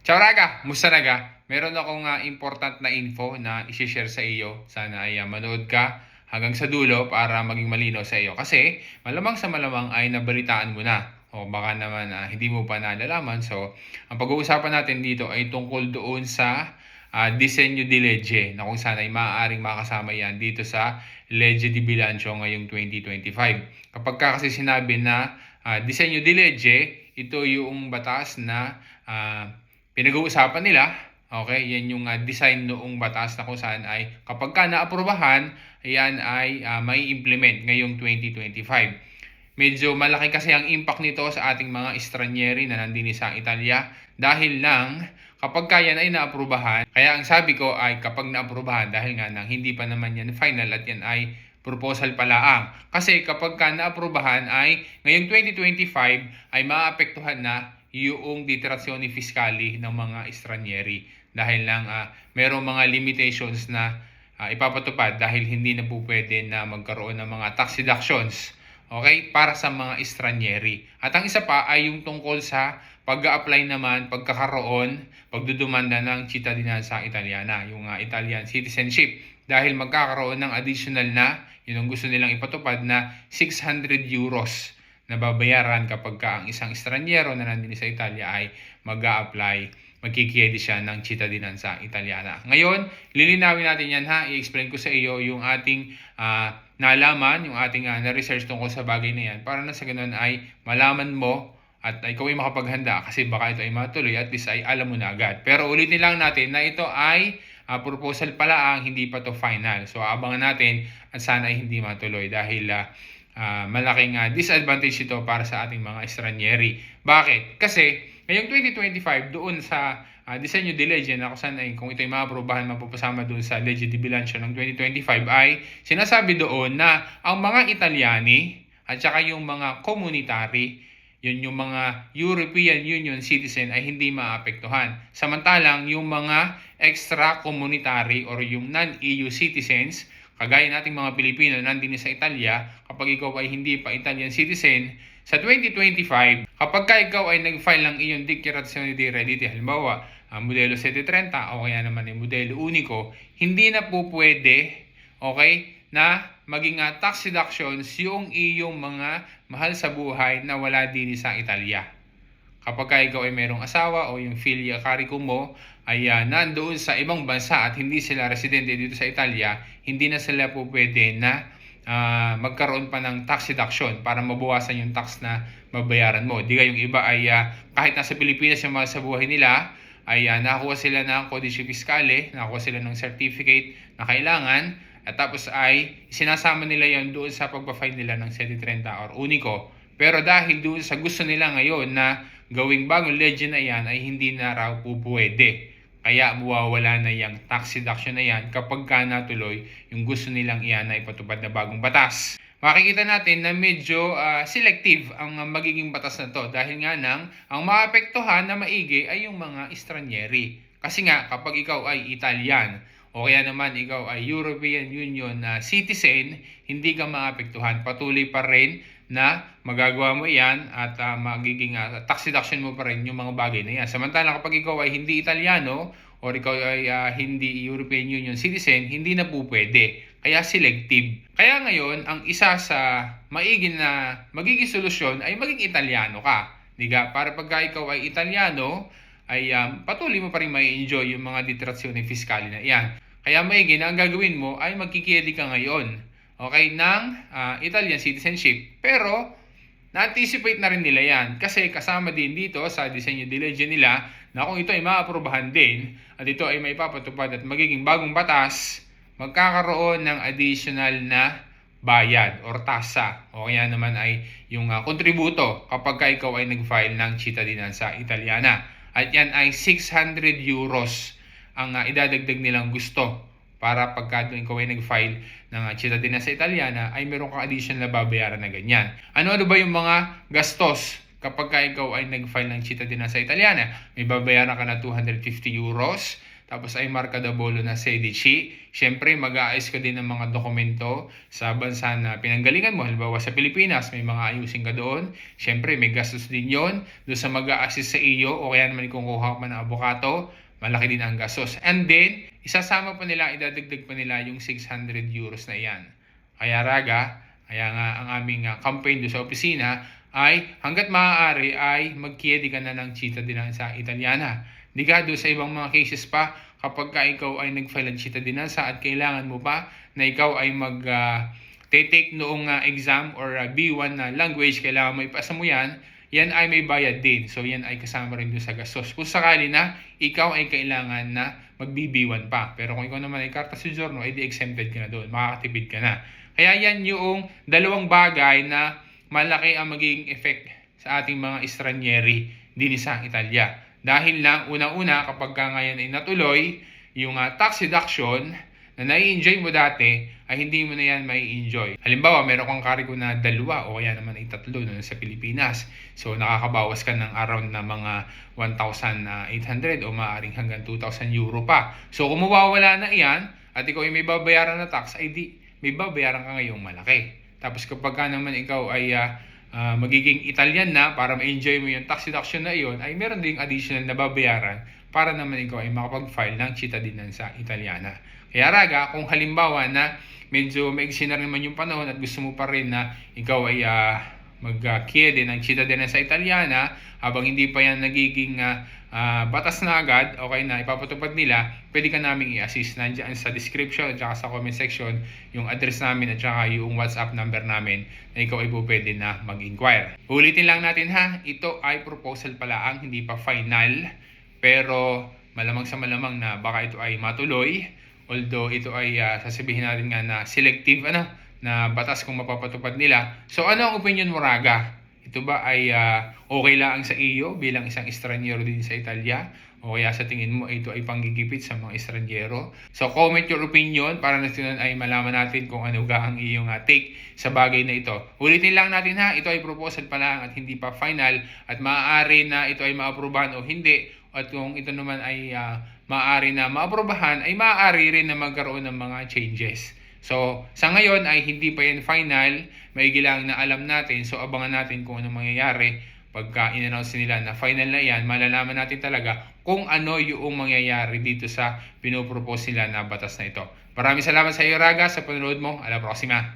Ciao Raga! Musta Raga? Meron akong important na info na i-share sa iyo. Sana ay manood ka hanggang sa dulo para maging malinaw sa iyo. Kasi malamang sa malamang ay nabalitaan mo na. O baka naman hindi mo pa nalalaman. So, ang pag-uusapan natin dito ay tungkol doon sa disenyo di legge na kung saan ay maaaring makasama yan dito sa Legge di Bilancio ngayong 2025. Kapag kasi sinabi na disenyo di legge, ito yung batas na pinag-uusapan nila. Okay, yan yung design noong batas na kung saan ay kapag ka naaprubahan, yan ay may implement ngayong 2025. Medyo malaki kasi ang impact nito sa ating mga estranyeri na nandini sa Italia dahil lang kapag yan ay naaprubahan. Kaya ang sabi ko ay kapag naaprubahan dahil nga nang hindi pa naman yan final at yan ay proposal pa lang. Kasi kapag ka naaprubahan ay ngayong 2025 ay maapektuhan na yung detrazione fiscali ng mga estranyeri dahil lang merong mga limitations na ipapatupad dahil hindi na po pwede na magkaroon ng mga tax deductions, okay, para sa mga estranyeri. At ang isa pa ay yung tungkol sa pag-a-apply naman, pagkakaroon, pagdudumanda ng cittadinanza italiana, yung Italian citizenship, dahil magkakaroon ng additional na, yun ang gusto nilang ipatupad na 600 euros na babayaran kapag ka ang isang estranyero na nandito sa Italia ay mag-a-apply, magkikiedi siya ng cittadinanza italiana. Ngayon, lilinawin natin yan ha. I-explain ko sa iyo yung ating nalaman, yung ating na-research tungkol sa bagay na yan para na sa ganun ay malaman mo at ikaw ay makapaghanda kasi baka ito ay matuloy at least ay alam mo na agad. Pero ulitin lang natin na ito ay proposal pala ang hindi pa to final. So abangan natin at sana ay hindi matuloy dahil malaking disadvantage ito para sa ating mga estranyeri. Bakit? Kasi ngayong 2025 doon sa disenyo di legge na kung saan ay kung ito ay maaprubahan mapapasama doon sa Legge di Bilancio ng 2025 ay sinasabi doon na ang mga Italyani at saka yung mga komunitary, yun yung mga European Union citizen ay hindi maapektuhan. Samantalang yung mga extra-communitary or yung non-EU citizens, kagaya nating mga Pilipino nandito sa Italia, kapag ikaw ay hindi pa Italian citizen, sa 2025, kapag ikaw ay nag-file ng iyong Dichiarazione di Redditi, halimbawa, modelo 730 o kaya naman yung modelo unico, hindi na po pwede, okay, na maging tax deductions yung iyong mga mahal sa buhay na wala din sa Italia. Kapag ikaw ay mayroong asawa o yung filia caricum mo ay nandoon sa ibang bansa at hindi sila residente dito sa Italia, hindi na sila po pwede na magkaroon pa ng tax deduction para mabawasan yung tax na mabayaran mo. Di yung iba ay kahit nasa Pilipinas yung mga sa buhay nila, ay nakakuha sila ng Codice Fiscale, nakakuha sila ng certificate na kailangan, at tapos ay sinasama nila yon doon sa pagpa-file nila ng 730 or unico. Pero dahil doon sa gusto nila ngayon na gawing bagong legge na yan ay hindi na raw po pwede. Kaya mawawala na yung tax deduction na yan kapag ka natuloy yung gusto nilang iyan na ipatupad na bagong batas. Makikita natin na medyo selective ang magiging batas na to dahil nga nang ang maapektuhan na maigi ay yung mga estranyeri. Kasi nga kapag ikaw ay Italian o kaya naman ikaw ay European Union citizen, hindi ka maapektuhan. Patuloy pa rin na magagawa mo yan at magiging tax deduction mo pa rin yung mga bagay na yan. Samantalang kapag ikaw ay hindi Italiano o ikaw ay hindi European Union citizen, hindi na po pwede. Kaya selective. Kaya ngayon, ang isa sa magiging solusyon ay maging Italiano ka. Diga? Para pagka ikaw ay Italiano, ay patuloy mo pa rin may enjoy yung mga detrazione fiscali na yan. Kaya maigi na ang gagawin mo ay magkikiedi ka ngayon, okay, ng Italian citizenship. Pero na-anticipate na rin nila yan kasi kasama din dito sa disenyo di legge nila na kung ito ay maaprubahan din at ito ay maipapatupad at magiging bagong batas, magkakaroon ng additional na bayad or tasa o kaya naman ay yung kontributo kapag ikaw ay nag-file ng cittadinanza italiana. At yan ay 600 euros ang idadagdag nilang gusto para pagka ikaw ay nag-file ng cittadinanza italiana ay meron kang additional na babayaran na ganyan. Ano-ano ba yung mga gastos kapag ikaw ay nag-file ng cittadinanza italiana? May babayaran ka na 250 euros tapos ay marka da bolo na sedici. Siyempre, mag-aayos ka din ng mga dokumento sa bansa na pinanggalingan mo. Halimbawa sa Pilipinas, may mga ayusin ka doon. Siyempre, may gastos din yon doon sa mag-a-assist sa iyo o kaya naman kung kuha ka man ng abokato, malaki din ang gastos. And then, isasama pa nila, idadagdag pa nila yung 600 euros na iyan. Kaya raga, kaya nga ang aming campaign doon sa opisina ay hanggat maaari ay magkiedi ka na ng cittadinanza Italiana. Di ka doon sa ibang mga cases pa, kapag ka ikaw ay nag-file ng cittadinanza at kailangan mo pa na ikaw ay take noong exam or B1 na language, kailangan mo ipasa mo yan ay may bayad din. So yan ay kasama rin doon sa gastos. Kung sakali na ikaw ay kailangan na mag-BB1 pa. Pero kung ikaw naman ay karta soggiorno, ay exempted ka na doon. Makakatipid ka na. Kaya yan yung dalawang bagay na malaki ang magiging effect sa ating mga estranyeri din sa Italia. Dahil lang, unang-una, kapag ka ngayon ay natuloy, yung tax deduction na nai-enjoy mo dati, ay hindi mo na yan mai-enjoy. Halimbawa, meron kang kargo na 2 o kaya naman ay 3 no, sa Pilipinas. So, nakakabawas ka ng around na mga 1,800 o maaaring hanggang 2,000 euro pa. So, kung mawawala na iyan, at ikaw ay may babayaran na tax, ay di, may babayaran ka ngayong malaki. Tapos kapag ka naman ikaw ay magiging Italian na para ma-enjoy mo yung tax deduction na iyon, ay meron ding additional na babayaran para naman ikaw ay makapag-file ng cittadinanza Italiana. Kaya raga, kung halimbawa na medyo maigsi na naman yung panahon at gusto mo pa rin na ikaw ay mag-chiede ng cittadinanza Italiana habang hindi pa yan nagiging batas na agad, okay na ipapatupad nila, pwede ka namin i-assist. Nandiyan sa description at saka sa comment section yung address namin at saka yung WhatsApp number namin na ikaw ay pwede na mag-inquire. Ulitin lang natin ha, ito ay proposal pa lang, hindi pa final, pero malamang sa malamang na baka ito ay matuloy. Although ito ay sasabihin natin nga na selective na batas kung mapapatupad nila. So ano ang opinion mo, Raga? Ito ba ay okay lang sa iyo bilang isang estranyero din sa Italia? O kaya sa tingin mo ito ay panggigipit sa mga estranyero? So comment your opinion para na ay malaman natin kung ano ga ang iyong take sa bagay na ito. Ulitin lang natin ha, ito ay proposal pa lang at hindi pa final at maaari na ito ay maaprubahan o hindi. At kung ito naman ay maaari na maaprubahan, ay maaari rin na magkaroon ng mga changes. So, sa ngayon ay hindi pa yan final, maigi lang na alam natin. So, abangan natin kung ano mangyayari. Pagka in-announce nila na final na yan, malalaman natin talaga kung ano yung mangyayari dito sa pinopropose nila na batas na ito. Maraming salamat sa iyo, Raga, sa panonood mo. A la próxima.